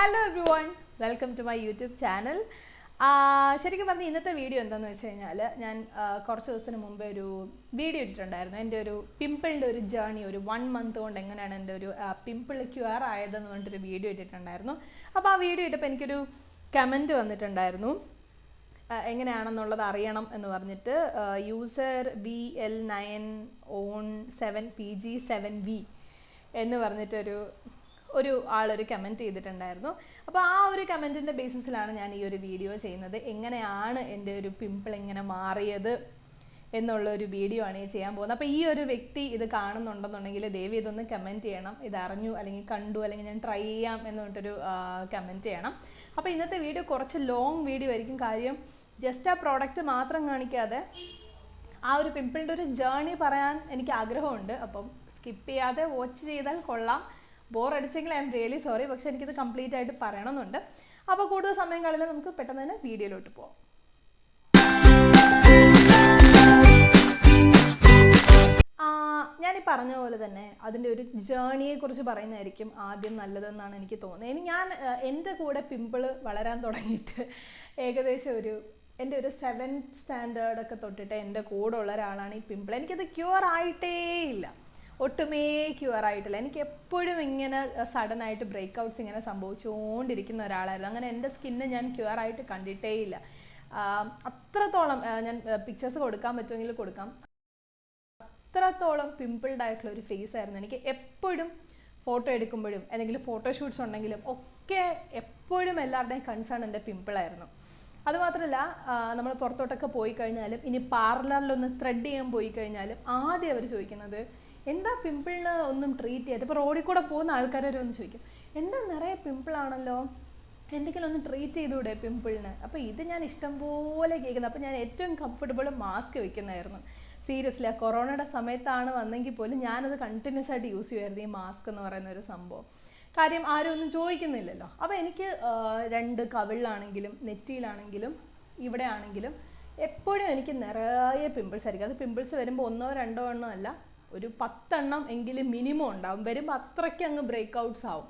Hello everyone, welcome to my YouTube channel. ശരിക്കും പറഞ്ഞാൽ ഇന്നത്തെ വീഡിയോ എന്താണെന്ന് വെച്ച് കഴിഞ്ഞാൽ ഞാൻ കുറച്ച് ദിവസത്തിന് മുമ്പേ ഒരു വീഡിയോ ഇട്ടിട്ടുണ്ടായിരുന്നു. എൻ്റെ ഒരു പിമ്പിളിൻ്റെ ഒരു ജേർണി, ഒരു 1 month കൊണ്ട് എങ്ങനെയാണ് എൻ്റെ ഒരു പിമ്പിൾ ക്യൂർ ആയതെന്ന് പറഞ്ഞിട്ടൊരു വീഡിയോ ഇട്ടിട്ടുണ്ടായിരുന്നു. അപ്പോൾ ആ വീഡിയോ ഇട്ടപ്പോൾ എനിക്കൊരു കമൻറ്റ് വന്നിട്ടുണ്ടായിരുന്നു, എങ്ങനെയാണെന്നുള്ളത് അറിയണം എന്ന് പറഞ്ഞിട്ട്. യൂസർ VL9ON7PG7V എന്ന് പറഞ്ഞിട്ടൊരു ആളൊരു കമൻറ്റ് ചെയ്തിട്ടുണ്ടായിരുന്നു. അപ്പോൾ ആ ഒരു കമൻറ്റിൻ്റെ ബേസിസിലാണ് ഞാൻ ഈ ഒരു വീഡിയോ ചെയ്യുന്നത്. എങ്ങനെയാണ് എൻ്റെ ഒരു പിമ്പിൾ ഇങ്ങനെ മാറിയത് എന്നുള്ളൊരു വീഡിയോ ആണ് ഈ ചെയ്യാൻ പോകുന്നത്. അപ്പോൾ ഈ ഒരു വ്യക്തി ഇത് കാണുന്നുണ്ടെന്നുണ്ടെങ്കിൽ ദയവ് ഇതൊന്ന് കമൻറ്റ് ചെയ്യണം. ഇതറിഞ്ഞു അല്ലെങ്കിൽ കണ്ടു അല്ലെങ്കിൽ ഞാൻ ട്രൈ ചെയ്യാം എന്ന് പറഞ്ഞിട്ടൊരു കമൻറ്റ് ചെയ്യണം. അപ്പോൾ ഇന്നത്തെ വീഡിയോ കുറച്ച് ലോങ് വീഡിയോ ആയിരിക്കും. കാര്യം ജസ്റ്റ് ആ പ്രോഡക്റ്റ് മാത്രം കാണിക്കാതെ ആ ഒരു പിമ്പിളിൻ്റെ ഒരു ജേർണി പറയാൻ എനിക്ക് ആഗ്രഹമുണ്ട്. അപ്പം സ്കിപ്പ് ചെയ്യാതെ വാച്ച് ചെയ്താൽ കൊള്ളാം. ബോറടിച്ചെങ്കിൽ ഐ എം റിയലി സോറി, പക്ഷെ എനിക്കിത് കംപ്ലീറ്റ് ആയിട്ട് പറയണമെന്നുണ്ട്. അപ്പോൾ കൂടുതൽ സമയം കളയാതെ നമുക്ക് പെട്ടെന്ന് തന്നെ വീഡിയോയിലോട്ട് പോകാം. ഞാനീ പറഞ്ഞ പോലെ തന്നെ അതിൻ്റെ ഒരു ജേർണിയെക്കുറിച്ച് പറയുന്നതായിരിക്കും ആദ്യം നല്ലതെന്നാണ് എനിക്ക് തോന്നുന്നത്. ഞാൻ എൻ്റെ കൂടെ പിമ്പിൾ വളരാൻ തുടങ്ങിയിട്ട് ഏകദേശം എൻ്റെ ഒരു 7th സ്റ്റാൻഡേർഡൊക്കെ തൊട്ടിട്ട് എൻ്റെ കൂടെ ഉള്ള ഒരാളാണ് ഈ പിമ്പിൾ. എനിക്കത് ക്യൂർ ആയിട്ടേ ഇല്ല, ഒട്ടുമേ ക്യൂർ ആയിട്ടില്ല. എനിക്ക് എപ്പോഴും ഇങ്ങനെ സഡനായിട്ട് ബ്രേക്ക്ഔട്ട്സ് ഇങ്ങനെ സംഭവിച്ചുകൊണ്ടിരിക്കുന്ന ഒരാളായിരുന്നു. അങ്ങനെ എൻ്റെ സ്കിന്ന് ഞാൻ ക്യൂർ ആയിട്ട് കണ്ടിട്ടേ ഇല്ല. അത്രത്തോളം ഞാൻ പിക്ചേഴ്സ് കൊടുക്കാൻ പറ്റുമെങ്കിൽ കൊടുക്കാം. അത്രത്തോളം പിമ്പിൾഡ് ആയിട്ടുള്ള ഒരു ഫേസ് ആയിരുന്നു എനിക്ക്. എപ്പോഴും ഫോട്ടോ എടുക്കുമ്പോഴും എന്തെങ്കിലും ഫോട്ടോഷൂട്ട്സ് ഉണ്ടെങ്കിലും ഒക്കെ എപ്പോഴും എല്ലാവരുടെയും കൺസേൺ എൻ്റെ പിമ്പിളായിരുന്നു. അതുമാത്രമല്ല, നമ്മൾ പുറത്തോട്ടൊക്കെ പോയി കഴിഞ്ഞാലും ഇനി പാർലറിലൊന്ന് ത്രെഡ് ചെയ്യാൻ പോയി കഴിഞ്ഞാലും ആദ്യം അവർ ചോദിക്കുന്നത്, എന്താ പിമ്പിളിന് ഒന്നും ട്രീറ്റ് ചെയ്ത്. ഇപ്പോൾ റോഡിൽ കൂടെ പോകുന്ന ആൾക്കാരൊരു ഒന്ന് ചോദിക്കും, എന്താ നിറയെ പിമ്പിളാണല്ലോ, എന്തെങ്കിലും ഒന്ന് ട്രീറ്റ് ചെയ്തുകൂടെ പിമ്പിളിന്. അപ്പോൾ ഇത് ഞാൻ ഇഷ്ടംപോലെ കേൾക്കുന്നത്. അപ്പോൾ ഞാൻ ഏറ്റവും കംഫർട്ടബിൾ മാസ്ക് വയ്ക്കുന്നതായിരുന്നു. സീരിയസ്ലി ആ കൊറോണയുടെ സമയത്താണ് വന്നെങ്കിൽ പോലും ഞാനത് കണ്ടിന്യൂസ് ആയിട്ട് യൂസ് ചെയ്യുമായിരുന്നു, ഈ മാസ്ക് എന്ന് പറയുന്ന ഒരു സംഭവം. കാര്യം ആരും ഒന്നും ചോദിക്കുന്നില്ലല്ലോ. അപ്പോൾ എനിക്ക് 2 കവിളിലാണെങ്കിലും നെറ്റിയിലാണെങ്കിലും ഇവിടെ ആണെങ്കിലും എപ്പോഴും എനിക്ക് നിറയെ പിമ്പിൾസ് ആയിരിക്കും. അത് പിമ്പിൾസ് വരുമ്പോൾ 1 or 2 എണ്ണം അല്ല, ഒരു 10 എണ്ണം എങ്കിലും മിനിമം ഉണ്ടാവും. വരുമ്പോൾ അത്രയ്ക്ക് അങ്ങ് ബ്രേക്ക്ഔട്ട്സ് ആവും.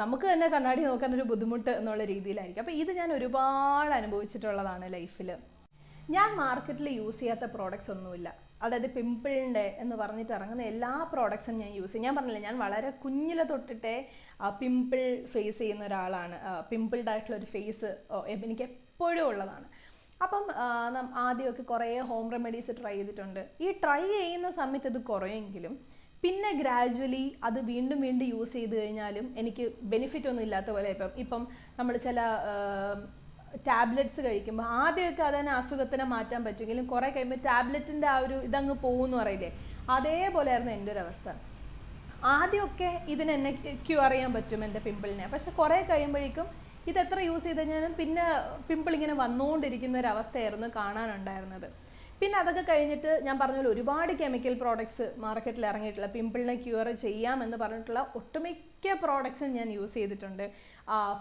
നമുക്ക് തന്നെ കണ്ണാടി നോക്കാനൊരു ബുദ്ധിമുട്ട് എന്നുള്ള രീതിയിലായിരിക്കും. അപ്പോൾ ഇത് ഞാൻ ഒരുപാട് അനുഭവിച്ചിട്ടുള്ളതാണ് ലൈഫിൽ. ഞാൻ മാർക്കറ്റിൽ യൂസ് ചെയ്യാത്ത പ്രോഡക്റ്റ്സ് ഒന്നുമില്ല. അതായത് പിമ്പിളിൻ്റെ എന്ന് പറഞ്ഞിട്ട് ഇറങ്ങുന്ന എല്ലാ പ്രോഡക്ട്സും ഞാൻ യൂസ് ചെയ്യും. ഞാൻ പറഞ്ഞില്ല, ഞാൻ വളരെ കുഞ്ഞിലെ തൊട്ടിട്ടേ പിമ്പിൾ ഫേസ് ചെയ്യുന്ന ഒരാളാണ്. പിമ്പിൾഡ് ആയിട്ടുള്ള ഒരു ഫേസ് എനിക്ക് എപ്പോഴും ഉള്ളതാണ്. അപ്പം ആദ്യമൊക്കെ കുറേ ഹോം റെമഡീസ് ട്രൈ ചെയ്തിട്ടുണ്ട്. ഈ ട്രൈ ചെയ്യുന്ന സമയത്ത് ഇത് കുറയെങ്കിലും പിന്നെ ഗ്രാജുവലി അത് വീണ്ടും യൂസ് ചെയ്ത് കഴിഞ്ഞാലും എനിക്ക് ബെനിഫിറ്റ് ഒന്നും ഇല്ലാത്ത പോലെ. ഇപ്പം നമ്മൾ ചില ടാബ്ലറ്റ്സ് കഴിക്കുമ്പോൾ ആദ്യമൊക്കെ അതിനെ അസുഖത്തിനെ മാറ്റാൻ പറ്റുമെങ്കിലും കുറേ കഴിയുമ്പോൾ ടാബ്ലറ്റിൻ്റെ ആ ഒരു ഇതങ്ങ് പോകുമെന്ന് പറയില്ലേ, അതേപോലെയായിരുന്നു എൻ്റെ ഒരു അവസ്ഥ. ആദ്യമൊക്കെ ഇതിനെന്നെ ക്യൂർ ചെയ്യാൻ പറ്റും എൻ്റെ പിമ്പിളിനെ. പക്ഷെ കുറേ കഴിയുമ്പോഴേക്കും ഇതെത്ര യൂസ് ചെയ്ത് കഴിഞ്ഞാലും പിന്നെ പിമ്പിൾ ഇങ്ങനെ വന്നുകൊണ്ടിരിക്കുന്ന ഒരു അവസ്ഥയായിരുന്നു കാണാനുണ്ടായിരുന്നത്. പിന്നെ അതൊക്കെ കഴിഞ്ഞിട്ട് ഞാൻ പറഞ്ഞ ഒരുപാട് കെമിക്കൽ പ്രോഡക്ട്സ് മാർക്കറ്റിൽ ഇറങ്ങിയിട്ടുള്ള പിമ്പിളിനെ ക്യൂർ ചെയ്യാമെന്ന് പറഞ്ഞിട്ടുള്ള ഒട്ടുമിക്ക പ്രോഡക്ട്സും ഞാൻ യൂസ് ചെയ്തിട്ടുണ്ട്.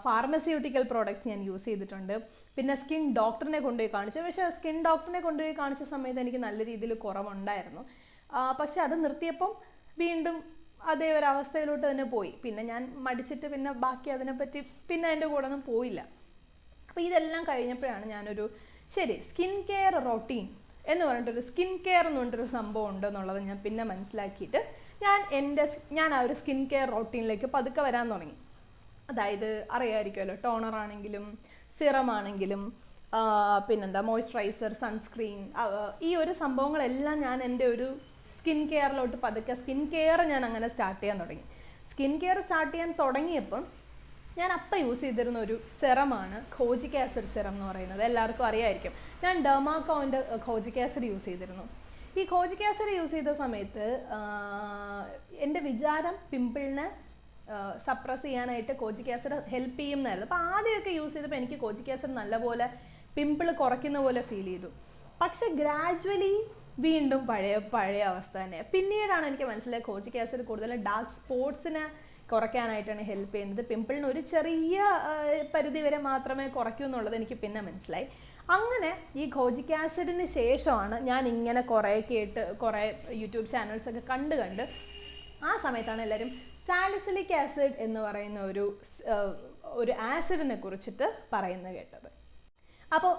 ഫാർമസ്യൂട്ടിക്കൽ പ്രോഡക്ട്സ് ഞാൻ യൂസ് ചെയ്തിട്ടുണ്ട്. പിന്നെ സ്കിൻ ഡോക്ടറിനെ കൊണ്ടുപോയി കാണിച്ചു. പക്ഷേ സ്കിൻ ഡോക്ടറിനെ കൊണ്ടുപോയി കാണിച്ച സമയത്ത് എനിക്ക് നല്ല രീതിയിൽ കുറവുണ്ടായിരുന്നു. പക്ഷെ അത് നിർത്തിയപ്പം വീണ്ടും അതേ ഒരു അവസ്ഥയിലോട്ട് തന്നെ പോയി. പിന്നെ ഞാൻ മടിച്ചിട്ട് പിന്നെ ബാക്കി അതിനെപ്പറ്റി പിന്നെ എൻ്റെ കൂടെ ഒന്നും പോയില്ല. അപ്പോൾ ഇതെല്ലാം കഴിഞ്ഞപ്പോഴാണ് ഞാനൊരു സ്കിൻ കെയർ റൊട്ടീൻ എന്ന് പറഞ്ഞിട്ടൊരു സ്കിൻ കെയർ എന്ന് പറഞ്ഞിട്ടൊരു സംഭവം ഉണ്ടെന്നുള്ളത് ഞാൻ പിന്നെ മനസ്സിലാക്കിയിട്ട് ഞാൻ ആ ഒരു സ്കിൻ കെയർ റൊട്ടീനിലേക്ക് പതുക്കെ വരാൻ തുടങ്ങി. അതായത് അറിയാമായിരിക്കുമല്ലോ, ടോണർ ആണെങ്കിലും സിറം ആണെങ്കിലും പിന്നെന്താ മോയ്സ്ചറൈസർ, സൺസ്ക്രീൻ, ഈ ഒരു സംഭവങ്ങളെല്ലാം ഞാൻ എൻ്റെ ഒരു സ്കിൻ കെയറിലോട്ട് പതുക്കെ സ്കിൻ കെയർ ഞാൻ അങ്ങനെ സ്റ്റാർട്ട് ചെയ്യാൻ തുടങ്ങി. സ്കിൻ കെയർ സ്റ്റാർട്ട് ചെയ്യാൻ തുടങ്ങിയപ്പം ഞാൻ അപ്പം യൂസ് ചെയ്തിരുന്ന ഒരു സെറമാണ് കോജിക് ആസിഡ് സെറം എന്ന് പറയുന്നത്. എല്ലാവർക്കും അറിയാമായിരിക്കും. ഞാൻ ഡെർമാക്കോൻ്റെ കോജിക് ആസിഡ് യൂസ് ചെയ്തിരുന്നു. ഈ കോജിക് ആസിഡ് യൂസ് ചെയ്ത സമയത്ത് എൻ്റെ വിചാരം പിമ്പിളിനെ സപ്രസ് ചെയ്യാനായിട്ട് കോജിക് ആസിഡ് ഹെൽപ്പ് ചെയ്യുന്നതായിരുന്നു. അപ്പോൾ ആദ്യമൊക്കെ യൂസ് ചെയ്തപ്പോൾ എനിക്ക് കോജിക് ആസിഡ് നല്ലപോലെ പിമ്പിൾ കുറയ്ക്കുന്ന പോലെ ഫീൽ ചെയ്തു. പക്ഷെ ഗ്രാജുവലി വീണ്ടും പഴയ അവസ്ഥ തന്നെ. പിന്നീടാണ് എനിക്ക് മനസ്സിലായത് കോജിക് ആസിഡ് കൂടുതൽ ഡാർക്ക് സ്പോട്ട്സിനെ കുറയ്ക്കാനായിട്ടാണ് ഹെൽപ്പ് ചെയ്യുന്നത്. പിമ്പിളിന് ഒരു ചെറിയ പരിധി വരെ മാത്രമേ കുറയ്ക്കൂ എന്നുള്ളത് എനിക്ക് പിന്നെ മനസ്സിലായി. അങ്ങനെ ഈ കോജിക് ആസിഡിന് ശേഷമാണ് ഞാൻ ഇങ്ങനെ കുറേ യൂട്യൂബ് ചാനൽസൊക്കെ കണ്ട് ആ സമയത്താണ് എല്ലാവരും സാലിസിലിക് ആസിഡ് എന്ന് പറയുന്ന ഒരു ആസിഡിനെ കുറിച്ചിട്ട് പറയുന്നത് കേട്ടത്. അപ്പോൾ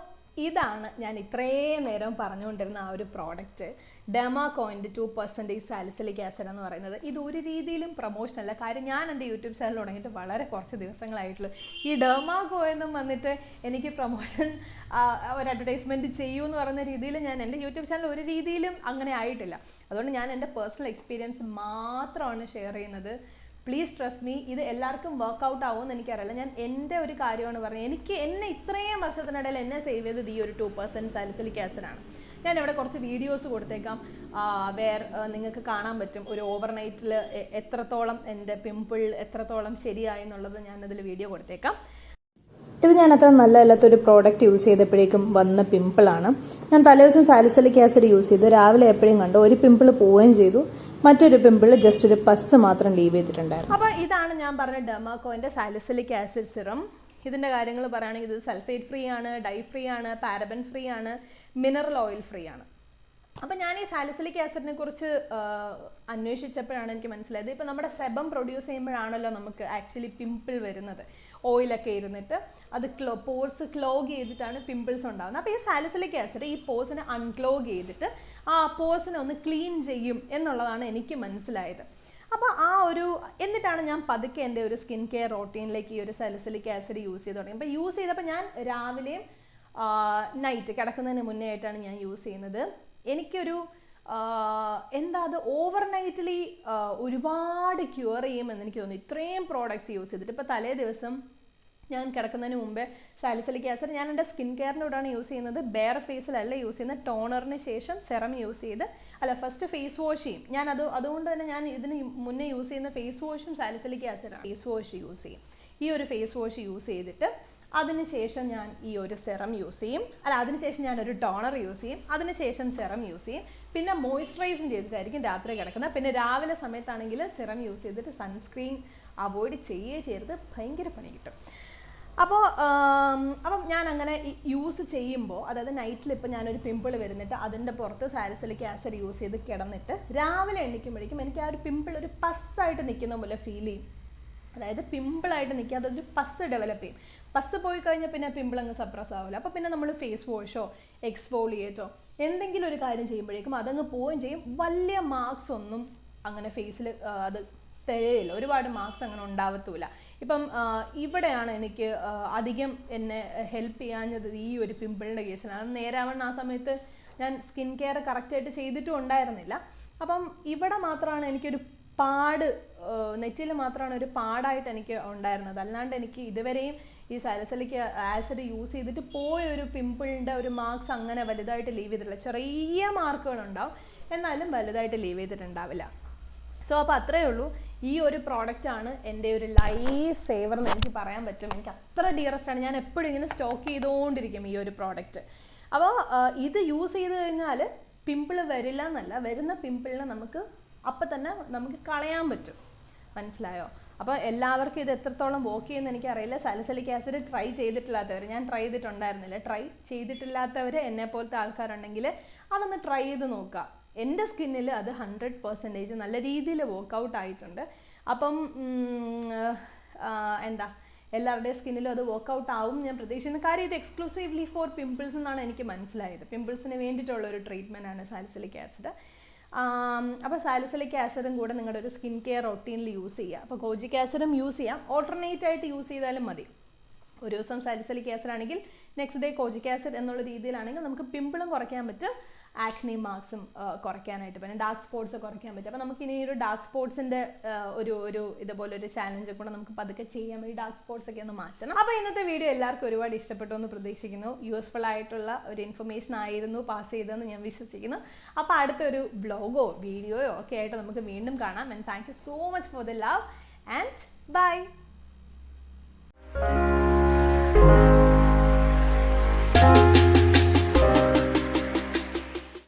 ഇതാണ് ഞാൻ ഇത്രയും നേരം പറഞ്ഞുകൊണ്ടിരുന്ന ആ ഒരു പ്രോഡക്റ്റ്, ഡെർമാകോയിൻ്റെ 2% സാലിസിലിക് ആസിഡ് എന്ന് പറയുന്നത്. ഇത് ഒരു രീതിയിലും പ്രൊമോഷൻ അല്ല. കാര്യം ഞാൻ എൻ്റെ യൂട്യൂബ് ചാനൽ തുടങ്ങിയിട്ട് വളരെ കുറച്ച് ദിവസങ്ങളായിട്ടുള്ളൂ. ഈ ഡെർമാകോയെന്നും വന്നിട്ട് എനിക്ക് പ്രൊമോഷൻ ഒരു അഡ്വർടൈസ്മെൻറ്റ് ചെയ്യൂ എന്ന് പറയുന്ന രീതിയിൽ ഞാൻ എൻ്റെ യൂട്യൂബ് ചാനൽ ഒരു രീതിയിലും അങ്ങനെ ആയിട്ടില്ല. അതുകൊണ്ട് ഞാൻ എൻ്റെ പേഴ്സണൽ എക്സ്പീരിയൻസ് മാത്രമാണ് ഷെയർ ചെയ്യുന്നത്. പ്ലീസ് ട്രസ്റ്റ് മീ, ഇത് എല്ലാവർക്കും വർക്കൗട്ട് ആവുമെന്ന് എനിക്കറിയില്ല. ഞാൻ എൻ്റെ ഒരു കാര്യമാണ് പറഞ്ഞത്. എന്നെ ഇത്രയും വർഷത്തിനിടയിൽ എന്നെ സേവ് ചെയ്തത് ഈ ഒരു 2% സാലിസിലിക് ആസിഡാണ്. ഞാൻ ഇവിടെ കുറച്ച് വീഡിയോസ് കൊടുത്തേക്കാം, നിങ്ങൾക്ക് കാണാൻ പറ്റും ഒരു ഓവർനൈറ്റിൽ എത്രത്തോളം എൻ്റെ പിമ്പിൾ എത്രത്തോളം ശരിയായി എന്നുള്ളത് ഞാനതിൽ വീഡിയോ കൊടുത്തേക്കാം. ഇത് ഞാൻ അത്ര നല്ലതല്ലാത്തൊരു പ്രോഡക്റ്റ് യൂസ് ചെയ്തപ്പോഴേക്കും വന്ന പിമ്പിളാണ്. ഞാൻ തലേദിവസം സാലിസിലിക് ആസിഡ് യൂസ് ചെയ്തു, രാവിലെ എപ്പോഴും കണ്ടു ഒരു പിമ്പിൾ പോവുകയും ചെയ്തു, മറ്റൊരു പിമ്പിൾ ജസ്റ്റ് ഒരു പസ് മാത്രം ലീവ് ചെയ്തിട്ടുണ്ടായിരുന്നു. അപ്പോൾ ഇതാണ് ഞാൻ പറഞ്ഞ ഡെർമാകോയിൻ്റെ സാലിസിലിക് ആസിഡ് സിറം. ഇതിൻ്റെ കാര്യങ്ങൾ പറയുകയാണെങ്കിൽ ഇത് സൾഫേറ്റ് ഫ്രീ ആണ്, ഡൈ ഫ്രീ ആണ്, പാരബൻ ഫ്രീ ആണ്, മിനറൽ ഓയിൽ ഫ്രീ ആണ്. അപ്പോൾ ഞാൻ ഈ സാലിസിലിക് ആസിഡിനെ കുറിച്ച് അന്വേഷിച്ചപ്പോഴാണ് എനിക്ക് മനസ്സിലായത്, ഇപ്പോൾ നമ്മുടെ സെബം പ്രൊഡ്യൂസ് ചെയ്യുമ്പോഴാണല്ലോ നമുക്ക് ആക്ച്വലി പിമ്പിൾ വരുന്നത്. ഓയിലൊക്കെ ഇരുന്നിട്ട് അത് പോർസ് ക്ലോഗ് ചെയ്തിട്ടാണ് പിമ്പിൾസ് ഉണ്ടാകുന്നത്. അപ്പോൾ ഈ സാലിസിലിക് ആസിഡ് ഈ പോർസിനെ അൺക്ലോഗ് ചെയ്തിട്ട് ആ പോർസിനെ ഒന്ന് ക്ലീൻ ചെയ്യും എന്നുള്ളതാണ് എനിക്ക് മനസ്സിലായത്. അപ്പോൾ എന്നിട്ടാണ് ഞാൻ പതുക്കെ എൻ്റെ ഒരു സ്കിൻ കെയർ റൊട്ടീനിലേക്ക് ഈ ഒരു സാലിസിലിക് ആസിഡ് യൂസ് ചെയ്ത് തുടങ്ങി. അപ്പോൾ യൂസ് ചെയ്തപ്പോൾ ഞാൻ രാവിലെയും നൈറ്റ് കിടക്കുന്നതിന് മുന്നേ ആയിട്ടാണ് ഞാൻ യൂസ് ചെയ്യുന്നത്. എനിക്കൊരു അത് ഓവർനൈറ്റ്ലി ഒരുപാട് ക്യൂർ ചെയ്യുമെന്ന് എനിക്ക് തോന്നി ഇത്രയും പ്രോഡക്റ്റ്സ് യൂസ് ചെയ്തിട്ട്. ഇപ്പോൾ തലേ ദിവസം ഞാൻ കിടക്കുന്നതിന് മുമ്പേ സാലിസിലിക് ആസിഡ് ഞാൻ എൻ്റെ സ്കിൻ കെയറിൻ്റെ കൂടെയാണ് യൂസ് ചെയ്യുന്നത്. ബെയർ ഫേസിലല്ല യൂസ് ചെയ്യുന്നത്, ടോണറിന് ശേഷം സെറം യൂസ് ചെയ്ത് ഫസ്റ്റ് ഫേസ് വാഷ് ചെയ്യും ഞാൻ. അതുകൊണ്ട് തന്നെ ഞാൻ ഇതിന് മുന്നേ യൂസ് ചെയ്യുന്ന ഫേസ് വാഷും സാലിസിലിക് ആസിഡാണ്. ഫേസ് വാഷ് യൂസ് ചെയ്യും. ഈ ഒരു ഫേസ് വാഷ് യൂസ് ചെയ്തിട്ട് അതിനുശേഷം ഞാൻ ഈ ഒരു സെറം യൂസ് ചെയ്യും. അതിനുശേഷം ഞാനൊരു ടോണർ യൂസ് ചെയ്യും. അതിനുശേഷം സെറം യൂസ് ചെയ്യും. പിന്നെ മോയ്സ്ചറൈസും ചെയ്തിട്ടായിരിക്കും രാത്രി കിടക്കുന്നത്. പിന്നെ രാവിലെ സമയത്താണെങ്കിൽ സെറം യൂസ് ചെയ്തിട്ട് സൺസ്ക്രീൻ അവോയ്ഡ് ചെയ്യരുത്, ഭയങ്കര പണി കിട്ടും. അപ്പം ഞാൻ അങ്ങനെ യൂസ് ചെയ്യുമ്പോൾ, അതായത് നൈറ്റിൽ ഇപ്പോൾ ഞാനൊരു പിമ്പിൾ വരുന്നിട്ട് അതിൻ്റെ പുറത്ത് സാലിസിലിക് ആസിഡ് യൂസ് ചെയ്ത് കിടന്നിട്ട് രാവിലെ എണീക്കുമ്പോഴേക്കും എനിക്ക് ആ ഒരു പിമ്പിൾ ഒരു പസ്സായിട്ട് നിൽക്കുന്ന പോലെ ഫീൽ ചെയ്യും. അതായത് പിമ്പിളായിട്ട് നിൽക്കാതെ ഒരു പസ് ഡെവലപ്പ് ചെയ്യും. പസ് പോയി കഴിഞ്ഞാൽ പിന്നെ പിമ്പിൾ അങ്ങ് സപ്രസ് ആവില്ല. അപ്പോൾ പിന്നെ നമ്മൾ ഫേസ് വാഷോ എക്സ്ഫോളിയേറ്റോ എന്തെങ്കിലും ഒരു കാര്യം ചെയ്യുമ്പോഴേക്കും അതങ്ങ് പോവുകയും ചെയ്യും. വലിയ മാർക്സ് ഒന്നും അങ്ങനെ ഫേസിൽ അത് തരികയില്ല, ഒരുപാട് മാർക്സ് അങ്ങനെ ഉണ്ടാവത്തുമില്ല. ഇപ്പം ഇവിടെയാണ് എനിക്ക് അധികം എന്നെ ഹെൽപ്പ് ചെയ്യാഞ്ഞത് ഈ ഒരു പിമ്പിളിൻ്റെ കേസിലാണ്. നേരാവണ്ണം ആ സമയത്ത് ഞാൻ സ്കിൻ കെയർ കറക്റ്റായിട്ട് ചെയ്തിട്ടും ഉണ്ടായിരുന്നില്ല. അപ്പം ഇവിടെ മാത്രമാണ് എനിക്കൊരു നെറ്റിയിൽ മാത്രമാണ് ഒരു പാടായിട്ട് എനിക്ക് ഉണ്ടായിരുന്നത്. അല്ലാണ്ട് എനിക്ക് ഇതുവരെയും ഈ സാലിസിലിക് ആസിഡ് യൂസ് ചെയ്തിട്ട് പോയൊരു പിമ്പിളിൻ്റെ ഒരു മാർക്സ് അങ്ങനെ വലുതായിട്ട് ലീവ് ചെയ്തിട്ടില്ല. ചെറിയ മാർക്കുകളുണ്ടാവും, എന്നാലും വലുതായിട്ട് ലീവ് ചെയ്തിട്ടുണ്ടാവില്ല. സോ അപ്പോൾ അത്രയേ ഉള്ളൂ. ഈ ഒരു പ്രോഡക്റ്റാണ് എൻ്റെ ഒരു ലൈഫ് സേവർ എന്ന് എനിക്ക് പറയാൻ പറ്റും. എനിക്ക് അത്ര ഡിയറസ്റ്റ് ആണ്. ഞാൻ എപ്പോഴും ഇങ്ങനെ സ്റ്റോക്ക് ചെയ്തുകൊണ്ടിരിക്കും ഈ ഒരു പ്രോഡക്റ്റ്. അപ്പോൾ ഇത് യൂസ് ചെയ്ത് കഴിഞ്ഞാൽ പിമ്പിൾ വരില്ല എന്നല്ല, വരുന്ന പിമ്പിളിനെ അപ്പം തന്നെ നമുക്ക് കളയാൻ പറ്റും. മനസ്സിലായോ? അപ്പോൾ എല്ലാവർക്കും ഇത് എത്രത്തോളം വർക്ക് ചെയ്യുമെന്ന് എനിക്കറിയില്ല. സാലിസിലിക് ആസിഡ് ട്രൈ ചെയ്തിട്ടില്ലാത്തവർ, ഞാൻ ട്രൈ ചെയ്തിട്ടുണ്ടായിരുന്നില്ല, ട്രൈ ചെയ്തിട്ടില്ലാത്തവർ എന്നെപ്പോലത്തെ ആൾക്കാരുണ്ടെങ്കിൽ അതൊന്ന് ട്രൈ ചെയ്ത് നോക്കുക. എൻ്റെ സ്കിന്നിൽ അത് 100% നല്ല രീതിയിൽ വർക്കൗട്ട് ആയിട്ടുണ്ട്. അപ്പം എല്ലാവരുടെയും സ്കിന്നിലും അത് വർക്കൗട്ട് ആവും ഞാൻ പ്രതീക്ഷിക്കുന്ന കാര്യം. ഇത് എക്സ്ക്ലൂസീവ്ലി ഫോർ പിമ്പിൾസ് എന്നാണ് എനിക്ക് മനസ്സിലായത്. പിമ്പിൾസിന് വേണ്ടിയിട്ടുള്ളൊരു ട്രീറ്റ്മെൻറ്റാണ് സാലിസിലിക് ആസിഡ്. അപ്പോൾ സാലിസിലിക് ആസിഡും കൂടെ നിങ്ങളുടെ ഒരു സ്കിൻ കെയർ റൊട്ടീനിൽ യൂസ് ചെയ്യുക. അപ്പോൾ കോജിക് ആസിഡും യൂസ് ചെയ്യാം, ഓൾട്ടർനേറ്റ് ആയിട്ട് യൂസ് ചെയ്താലും മതി. ഒരു ദിവസം സാലിസിലിക് ആസിഡ് ആണെങ്കിൽ നെക്സ്റ്റ് ഡേ കോജിക് ആസിഡ് എന്നുള്ള രീതിയിലാണെങ്കിൽ നമുക്ക് പിമ്പിളും കുറയ്ക്കാൻ പറ്റും, ആക്നി മാർക്സും കുറയ്ക്കാനായിട്ട് പറ്റും, ഡാർക്ക് സ്പോട്ട്സ് കുറയ്ക്കാൻ പറ്റും. അപ്പോൾ നമുക്കിനി ഒരു ഡാർക്ക് സ്പോട്ട്സിൻ്റെ ഒരു ഇതുപോലൊരു ചാലഞ്ച് കൂടെ നമുക്ക് പതുക്കെ ചെയ്യാൻ വേണ്ടി ഡാർക്ക് സ്പോട്ട്സ് ഒക്കെ ഒന്ന് മാറ്റണം. അപ്പോൾ ഇന്നത്തെ വീഡിയോ എല്ലാവർക്കും ഒരുപാട് ഇഷ്ടപ്പെട്ടു എന്ന് പ്രതീക്ഷിക്കുന്നു. യൂസ്ഫുൾ ആയിട്ടുള്ള ഒരു ഇൻഫർമേഷൻ ആയിരുന്നു പാസ് ചെയ്തതെന്ന് ഞാൻ വിശ്വസിക്കുന്നു. അപ്പോൾ അടുത്തൊരു ബ്ലോഗോ വീഡിയോയോ ഒക്കെ ആയിട്ട് നമുക്ക് വീണ്ടും കാണാം. And thank you so much for the love and by.